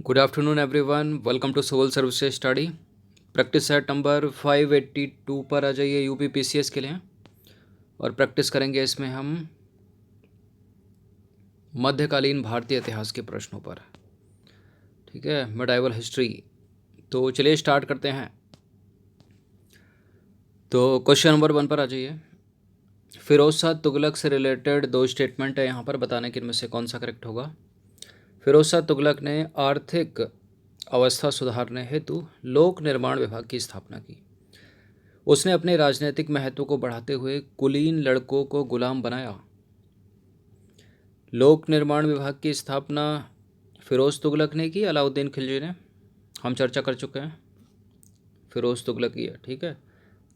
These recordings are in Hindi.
Good afternoon everyone, welcome to civil services study. Practice set number 582 पर आ जाइए यूपी पीसीएस के लिए। और प्रैक्टिस करेंगे इसमें हम मध्यकालीन भारतीय इतिहास के प्रश्नों पर। ठीक है, मिडाइवल हिस्ट्री। तो चलिए स्टार्ट करते हैं। तो क्वेश्चन नंबर 1 पर आ जाइए। फिरोज शाह तुगलक से रिलेटेड दो स्टेटमेंट है यहाँ पर, बताने कि इनमें से कौन सा करेक्ट होगा। फिरोज शाह तुगलक ने आर्थिक अवस्था सुधारने हेतु लोक निर्माण विभाग की स्थापना की। उसने अपने राजनीतिक महत्व को बढ़ाते हुए कुलीन लड़कों को गुलाम बनाया। लोक निर्माण विभाग की स्थापना फिरोज तुगलक ने की, अलाउद्दीन खिलजी ने। हम चर्चा कर चुके हैं, फिरोज तुगलक की है। ठीक है,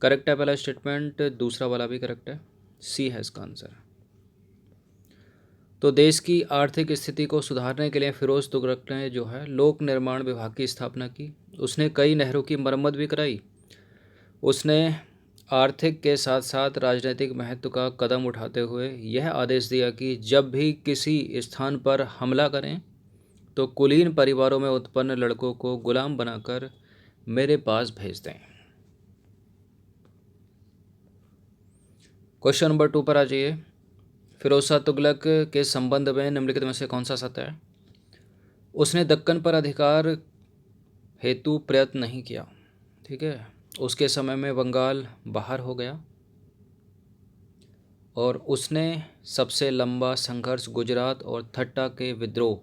करेक्ट है पहला स्टेटमेंट, दूसरा वाला भी करेक्ट है, सी है इसका आंसर। तो देश की आर्थिक स्थिति को सुधारने के लिए फिरोज तुगलक ने जो है लोक निर्माण विभाग की स्थापना की। उसने कई नहरों की मरम्मत भी कराई। उसने आर्थिक के साथ साथ राजनीतिक महत्व का कदम उठाते हुए यह आदेश दिया कि जब भी किसी स्थान पर हमला करें तो कुलीन परिवारों में उत्पन्न लड़कों को गुलाम बनाकर मेरे पास भेज दें। क्वेश्चन नंबर 2 पर आ जाइए। फिरोज शाह तुगलक के संबंध में निम्नलिखित में से कौन सा सत्य है। उसने दक्कन पर अधिकार हेतु प्रयत्न नहीं किया। ठीक है, उसके समय में बंगाल बाहर हो गया और उसने सबसे लंबा संघर्ष गुजरात और थट्टा के विद्रोह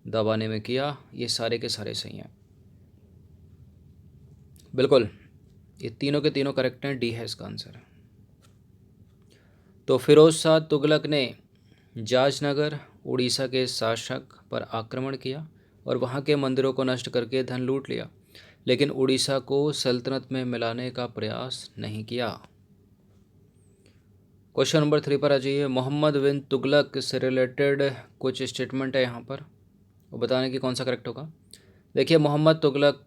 दबाने में किया। ये सारे के सारे सही हैं, बिल्कुल ये तीनों के तीनों करेक्ट हैं, डी है इसका आंसर। तो फिरोज शाह तुगलक ने जाजनगर उड़ीसा के शासक पर आक्रमण किया और वहाँ के मंदिरों को नष्ट करके धन लूट लिया, लेकिन उड़ीसा को सल्तनत में मिलाने का प्रयास नहीं किया। क्वेश्चन नंबर 3 पर आ जाइए। मोहम्मद बिन तुगलक से रिलेटेड कुछ स्टेटमेंट है यहाँ पर, वो बताने की कौन सा करेक्ट होगा। देखिए, मोहम्मद तुगलक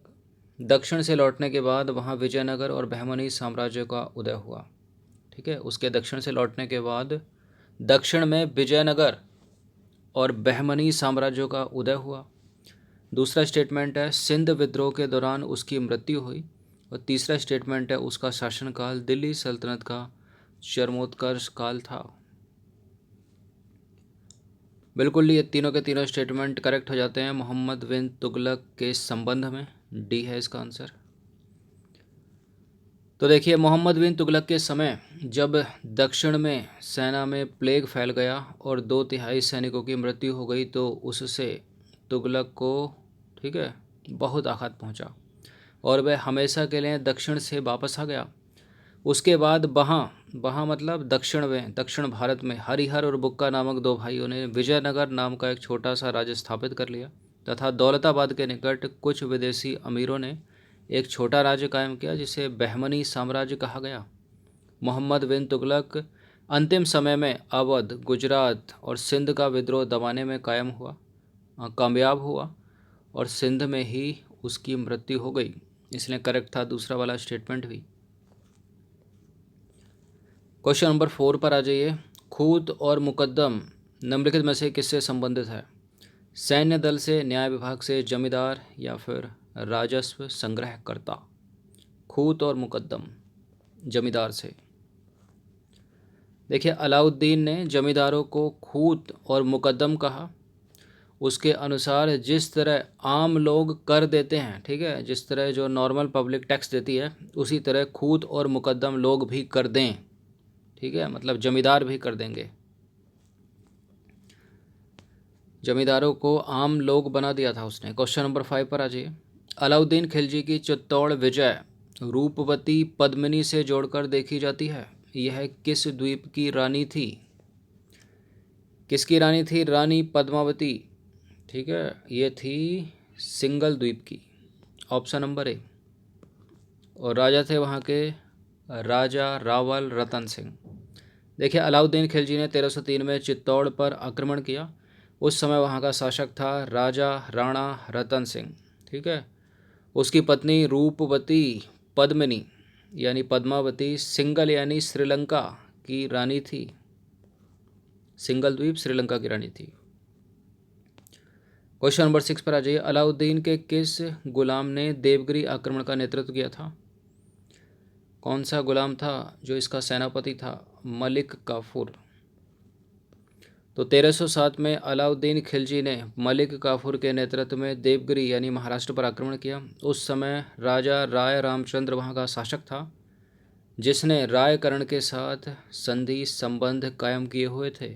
दक्षिण से लौटने के बाद वहाँ विजयनगर और बहमनी साम्राज्य का उदय हुआ। ठीक है, उसके दक्षिण से लौटने के बाद दक्षिण में विजयनगर और बहमनी साम्राज्यों का उदय हुआ। दूसरा स्टेटमेंट है सिंध विद्रोह के दौरान उसकी मृत्यु हुई। और तीसरा स्टेटमेंट है उसका शासनकाल दिल्ली सल्तनत का चरमोत्कर्ष काल था। बिल्कुल ये तीनों के तीनों स्टेटमेंट करेक्ट हो जाते हैं मोहम्मद बिन तुगलक के संबंध में, डी है इसका आंसर। तो देखिए, मोहम्मद बिन तुगलक के समय जब दक्षिण में सेना में प्लेग फैल गया और 2/3 सैनिकों की मृत्यु हो गई तो उससे तुगलक को, ठीक है, बहुत आघात पहुंचा और वह हमेशा के लिए दक्षिण से वापस आ गया। उसके बाद बहाँ मतलब दक्षिण भारत में हरिहर और बुक्का नामक दो भाइयों ने विजयनगर नाम का एक छोटा सा राज्य स्थापित कर लिया तथा दौलताबाद के निकट कुछ विदेशी अमीरों ने एक छोटा राज्य कायम किया जिसे बहमनी साम्राज्य कहा गया। मोहम्मद बिन तुगलक अंतिम समय में अवध, गुजरात और सिंध का विद्रोह दबाने में कामयाब हुआ और सिंध में ही उसकी मृत्यु हो गई, इसलिए करेक्ट था दूसरा वाला स्टेटमेंट भी। क्वेश्चन नंबर 4 पर आ जाइए। खूत और मुकद्दम निम्नलिखित में से किससे संबंधित है। सैन्य दल से, न्याय विभाग से, जमींदार या फिर राजस्व संग्रहकर्ता। खूत और मुकद्दम जमींदार से। देखिए, अलाउद्दीन ने जमींदारों को खूत और मुकद्दम कहा। उसके अनुसार जिस तरह आम लोग कर देते हैं, ठीक है, जिस तरह जो नॉर्मल पब्लिक टैक्स देती है उसी तरह खूत और मुकद्दम लोग भी कर दें। ठीक है, मतलब जमींदार भी कर देंगे। जमींदारों को आम लोग बना दिया था उसने। क्वेश्चन नंबर 5 पर आ जाइए। अलाउद्दीन खिलजी की चित्तौड़ विजय रूपवती पद्मिनी से जोड़कर देखी जाती है। यह किस द्वीप की रानी थी। किसकी रानी थी। रानी पद्मावती। ठीक है, ये थी सिंगल द्वीप की, ऑप्शन नंबर ए। और राजा थे वहाँ के राजा रावल रतन सिंह। देखिए, अलाउद्दीन खिलजी ने 1303 में चित्तौड़ पर आक्रमण किया। उस समय वहाँ का शासक था राजा राणा रतन सिंह। ठीक है, उसकी पत्नी रूपवती पद्मिनी यानी पद्मावती सिंगल यानी श्रीलंका की रानी थी। सिंगल द्वीप श्रीलंका की रानी थी। क्वेश्चन नंबर 6 पर आ जाइए। अलाउद्दीन के किस गुलाम ने देवगिरी आक्रमण का नेतृत्व किया था? कौन सा गुलाम था जो इसका सेनापति था? मलिक काफूर। तो 1307 में अलाउद्दीन खिलजी ने मलिक काफूर के नेतृत्व में देवगिरी यानी महाराष्ट्र पर आक्रमण किया। उस समय राजा राय रामचंद्र वहाँ का शासक था, जिसने रायकरण के साथ संधि संबंध कायम किए हुए थे।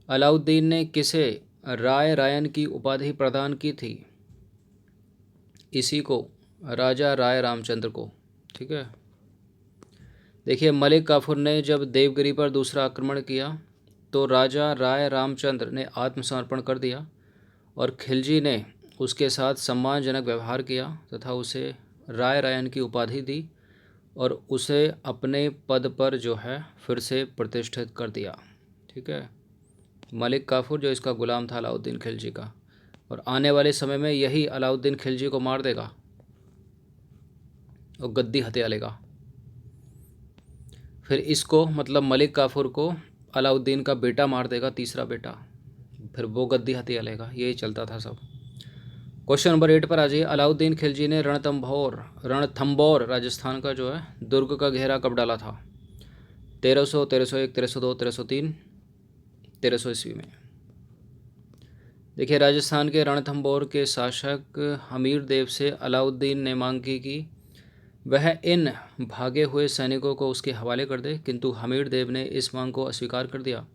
अलाउद्दीन ने किसे राय रायन की उपाधि प्रदान की थी? इसी को, राजा राय रामचंद्र को। ठीक है, देखिए मलिक काफूर ने जब देवगिरी पर दूसरा आक्रमण किया तो राजा राय रामचंद्र ने आत्मसमर्पण कर दिया और खिलजी ने उसके साथ सम्मानजनक व्यवहार किया तथा उसे राय रायन की उपाधि दी और उसे अपने पद पर जो है फिर से प्रतिष्ठित कर दिया। ठीक है, मलिक काफूर जो इसका गुलाम था अलाउद्दीन खिलजी का, और आने वाले समय में यही अलाउद्दीन खिलजी को मार देगा और गद्दी हत्या लेगा। फिर इसको मतलब मलिक काफूर को अलाउद्दीन का बेटा मार देगा, तीसरा बेटा, फिर वो गद्दी हत्या लेगा। यही चलता था सब। क्वेश्चन नंबर 8 पर आ जाइए। अलाउद्दीन खिलजी ने रणथंबोर राजस्थान का जो है दुर्ग का घेरा कब डाला था? 1300, 1301, 1302, 1303, 1300 ईस्वी में। देखिए राजस्थान के रणथंबोर के शासक हमीर देव से अलाउद्दीन ने मांग की कि वह इन भागे हुए सैनिकों को उसके हवाले कर दे, किंतु हमीर देव ने इस मांग को अस्वीकार कर दिया।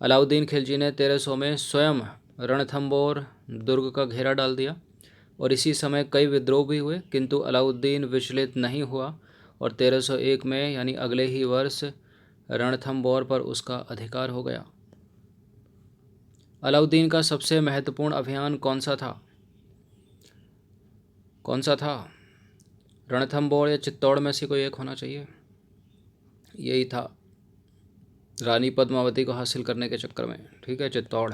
अलाउद्दीन खिलजी ने 1300 में स्वयं रणथंबोर दुर्ग का घेरा डाल दिया और इसी समय कई विद्रोह भी हुए, किंतु अलाउद्दीन विचलित नहीं हुआ और 1301 में यानी अगले ही वर्ष रणथंबोर पर उसका अधिकार हो गया। अलाउद्दीन का सबसे महत्वपूर्ण अभियान कौन सा था? कौन सा था? रणथंबोर या चित्तौड़ में से कोई एक होना चाहिए। यही था, रानी पद्मावती को हासिल करने के चक्कर में। ठीक है, चित्तौड़।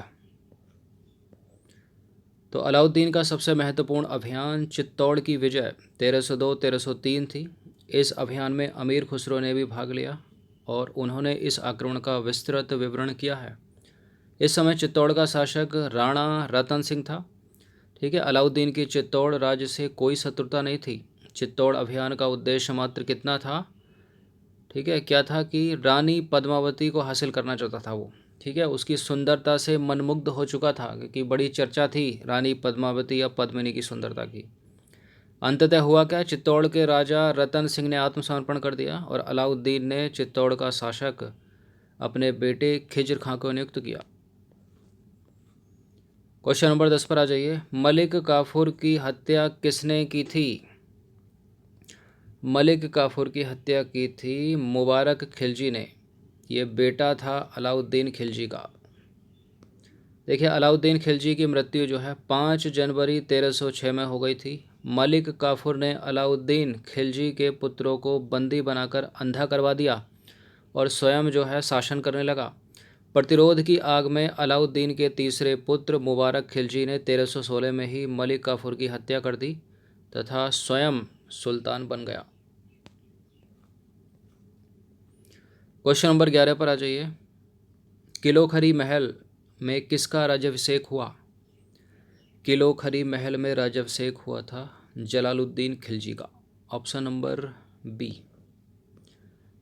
तो अलाउद्दीन का सबसे महत्वपूर्ण अभियान चित्तौड़ की विजय 1302, 1303 थी। इस अभियान में अमीर खुसरो ने भी भाग लिया और उन्होंने इस आक्रमण का विस्तृत विवरण किया है। इस समय चित्तौड़ का शासक राणा रतन सिंह था। ठीक है, अलाउद्दीन की चित्तौड़ राज्य से कोई शत्रुता नहीं थी। चित्तौड़ अभियान का उद्देश्य मात्र कितना था? ठीक है, क्या था कि रानी पद्मावती को हासिल करना चाहता था वो। ठीक है, उसकी सुंदरता से मनमुग्ध हो चुका था क्योंकि बड़ी चर्चा थी रानी पद्मावती या पद्मिनी की सुंदरता की। अंततः हुआ क्या? चित्तौड़ के राजा रतन सिंह ने आत्मसमर्पण कर दिया और अलाउद्दीन ने चित्तौड़ का शासक अपने बेटे खिज्र खां को नियुक्त किया। क्वेश्चन नंबर 10 पर आ जाइए। मलिक काफूर की हत्या किसने की थी? मलिक काफूर की हत्या की थी मुबारक खिलजी ने। ये बेटा था अलाउद्दीन खिलजी का। देखिए अलाउद्दीन खिलजी की मृत्यु जो है 5 जनवरी 1306 में हो गई थी। मलिक काफूर ने अलाउद्दीन खिलजी के पुत्रों को बंदी बनाकर अंधा करवा दिया और स्वयं जो है शासन करने लगा। प्रतिरोध की आग में अलाउद्दीन के तीसरे पुत्र मुबारक खिलजी ने 1316 में ही मलिक काफूर की हत्या कर दी तथा स्वयं सुल्तान बन गया। क्वेश्चन नंबर 11 पर आ जाइए। किलोखरी महल में किसका राज्याभिषेक हुआ? किलोखरी महल में राज्याभिषेक हुआ था जलालुद्दीन खिलजी का। Option number B.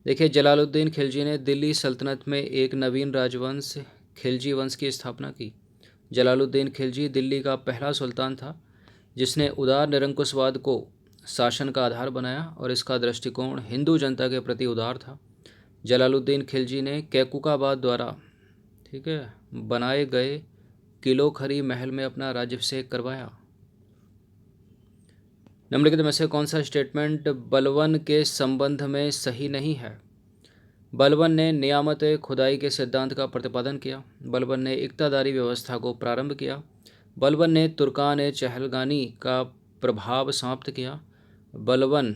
देखिए जलालुद्दीन खिलजी ने दिल्ली सल्तनत में एक नवीन राजवंश खिलजी वंश की स्थापना की। जलालुद्दीन खिलजी दिल्ली का पहला सुल्तान था जिसने उदार निरंकुशवाद को शासन का आधार बनाया और इसका दृष्टिकोण हिंदू जनता के प्रति उदार था। जलालुद्दीन खिलजी ने कैकुकाबाद द्वारा ठीक है बनाए गए किलोखरी महल में अपना राज्याभिषेक करवाया। निम्नलिखित में से कौन सा स्टेटमेंट बलबन के संबंध में सही नहीं है? बलबन ने नियामत खुदाई के सिद्धांत का प्रतिपादन किया। बलबन ने इक्तादारी व्यवस्था को प्रारंभ किया। बलबन ने तुर्कान चहलगानी का प्रभाव समाप्त किया। बलबन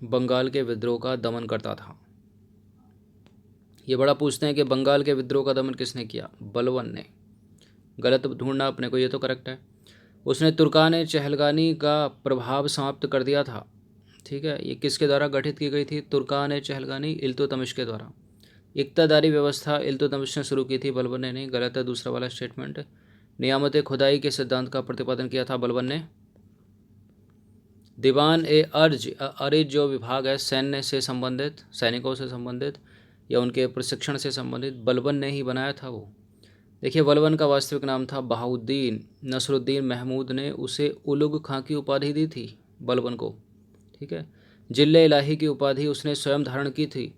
बंगाल के विद्रोह का दमन करता था। ये बड़ा पूछते हैं कि बंगाल के विद्रोह का दमन किसने किया? बलबन ने। गलत ढूंढना अपने को, ये तो करेक्ट है। उसने तुर्कान चहलगानी का प्रभाव समाप्त कर दिया था। ठीक है, ये किसके द्वारा गठित की गई थी? तुर्कान चहलगानी इल्तुतमिश के द्वारा। इक्तादारी व्यवस्था इल्तुतमिश ने शुरू की थी, बलबन ने नहीं। गलत है दूसरा वाला स्टेटमेंट। नियामत खुदाई के सिद्धांत का प्रतिपादन किया था बलबन ने। दीवान ए अर्ज अरिज जो विभाग है सैन्य से संबंधित, सैनिकों से संबंधित या उनके प्रशिक्षण से संबंधित, बलबन ने ही बनाया था वो। देखिए बलबन का वास्तविक नाम था बहाउद्दीन। नसरुद्दीन महमूद ने उसे उलुग खां की उपाधि दी थी बलबन को, ठीक है। जिले इलाही की उपाधि उसने स्वयं धारण की थी।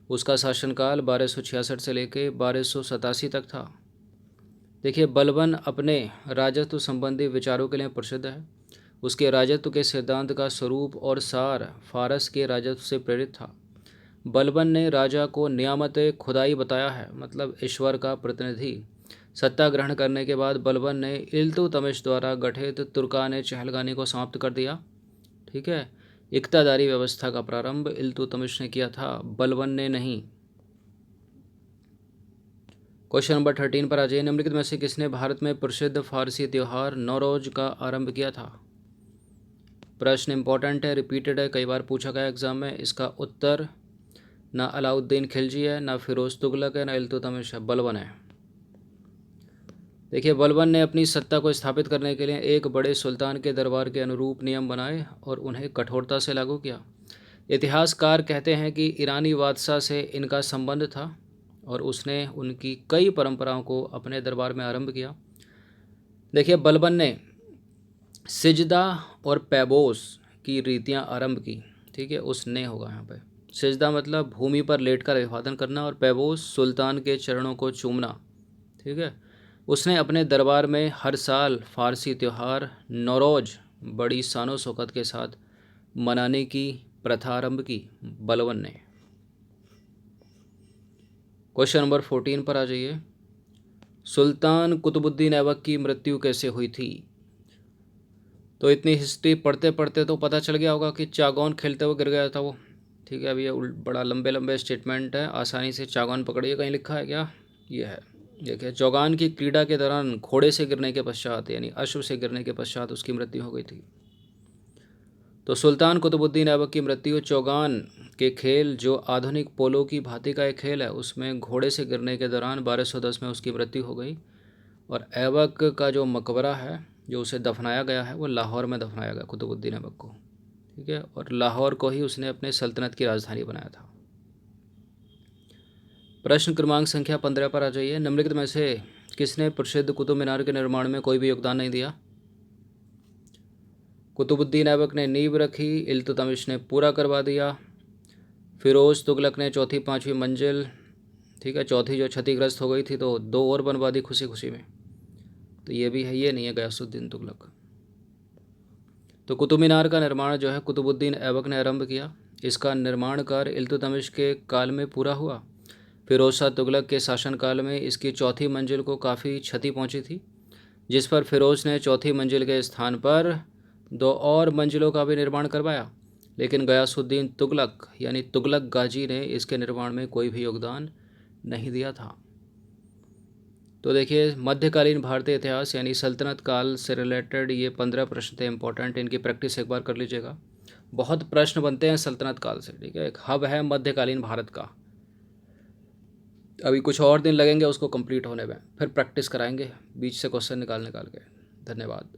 उसका शासनकाल 1266 से लेकर 1287 तक था। देखिए बलबन अपने राजत्व संबंधी विचारों के लिए प्रसिद्ध है। उसके राजत्व के सिद्धांत का स्वरूप और सार फारस के राजत्व से प्रेरित था। बलबन ने राजा को नियामत खुदाई बताया है, मतलब ईश्वर का प्रतिनिधि। सत्ता ग्रहण करने के बाद बलबन ने इल्तुतमिश द्वारा गठित तुर्कान चहलगानी को समाप्त कर दिया, ठीक है। इक्तादारी व्यवस्था का प्रारंभ इल्तुतमिश ने किया था, बलबन ने नहीं। क्वेश्चन नंबर 13 पर आ जाइए। निम्नलिखित में से किसने भारत में प्रसिद्ध फारसी त्यौहार नौरोज का आरंभ किया था? प्रश्न इंपॉर्टेंट है, रिपीटेड है, कई बार पूछा गया एग्जाम में। इसका उत्तर ना अलाउद्दीन खिलजी है, ना फिरोज तुगलक है, ना इल्तुतमिश है, बलबन है। देखिए बलबन ने अपनी सत्ता को स्थापित करने के लिए एक बड़े सुल्तान के दरबार के अनुरूप नियम बनाए और उन्हें कठोरता से लागू किया। इतिहासकार कहते हैं कि ईरानी बादशाह से इनका संबंध था और उसने उनकी कई परंपराओं को अपने दरबार में आरंभ किया। देखिए बलबन ने सिजदा और पैबोस की रीतियां आरंभ की, ठीक है। उसने होगा यहाँ पे। सिजदा मतलब भूमि पर लेटकर अभिवादन करना और पैबोस सुल्तान के चरणों को चूमना, ठीक है। उसने अपने दरबार में हर साल फारसी त्यौहार नौरोज बड़ी शानो शौकत के साथ मनाने की प्रथा आरंभ की बलबन ने। क्वेश्चन नंबर 14 पर आ जाइए। सुल्तान कुतुबुद्दीन ऐबक की मृत्यु कैसे हुई थी? तो इतनी हिस्ट्री पढ़ते पढ़ते तो पता चल गया होगा कि चागौन खेलते हुए गिर गया था वो, ठीक है। अब ये बड़ा लंबे लंबे स्टेटमेंट है, आसानी से चागौन पकड़िए। कहीं लिखा है क्या? ये है, देखिए। चौगान की क्रीड़ा के दौरान घोड़े से गिरने के पश्चात, यानी अश्व से गिरने के पश्चात उसकी मृत्यु हो गई थी। तो सुल्तान कुतुबुद्दीन ऐबक की मृत्यु चौगान के खेल, जो आधुनिक पोलो की भांति का एक खेल है, उसमें घोड़े से गिरने के दौरान 1210 में उसकी मृत्यु हो गई। और ऐबक का जो मकबरा है, जो उसे दफनाया गया है, वो लाहौर में दफनाया गया कुतुबुद्दीन ऐबक को, ठीक है। और लाहौर को ही उसने अपने सल्तनत की राजधानी बनाया था। प्रश्न क्रमांक संख्या 15 पर आ जाइए। निम्नलिखित में से किसने प्रसिद्ध कुतुब मीनार के निर्माण में कोई भी योगदान नहीं दिया? कुतुबुद्दीन ऐबक ने नींव रखी, इल्तुतमिश ने पूरा करवा दिया, फिरोज तुगलक ने चौथी पांचवी मंजिल, ठीक है, चौथी जो क्षतिग्रस्त हो गई थी तो 2 और बनवा दी खुशी खुशी में। तो ये भी है, ये नहीं है गयासुद्दीन तुगलक। तो कुतुब मीनार का निर्माण जो है कुतुबुद्दीन ऐबक ने आरंभ किया। इसका निर्माण कार्य इल्तुतमिश के काल में पूरा हुआ। फिरोज शाह तुगलक के शासनकाल में इसकी चौथी मंजिल को काफ़ी क्षति पहुंची थी, जिस पर फिरोज ने चौथी मंजिल के स्थान पर 2 और मंजिलों का भी निर्माण करवाया। लेकिन गयासुद्दीन तुगलक यानी तुगलक गाजी ने इसके निर्माण में कोई भी योगदान नहीं दिया था। तो देखिए मध्यकालीन भारतीय इतिहास यानी सल्तनत काल से रिलेटेड ये 15 प्रश्न थे इंपॉर्टेंट। इनकी प्रैक्टिस एक बार कर लीजिएगा। बहुत प्रश्न बनते हैं सल्तनत काल से, ठीक है। एक हब है मध्यकालीन भारत का। अभी कुछ और दिन लगेंगे उसको कंप्लीट होने में, फिर प्रैक्टिस कराएंगे बीच से क्वेश्चन निकाल के। धन्यवाद।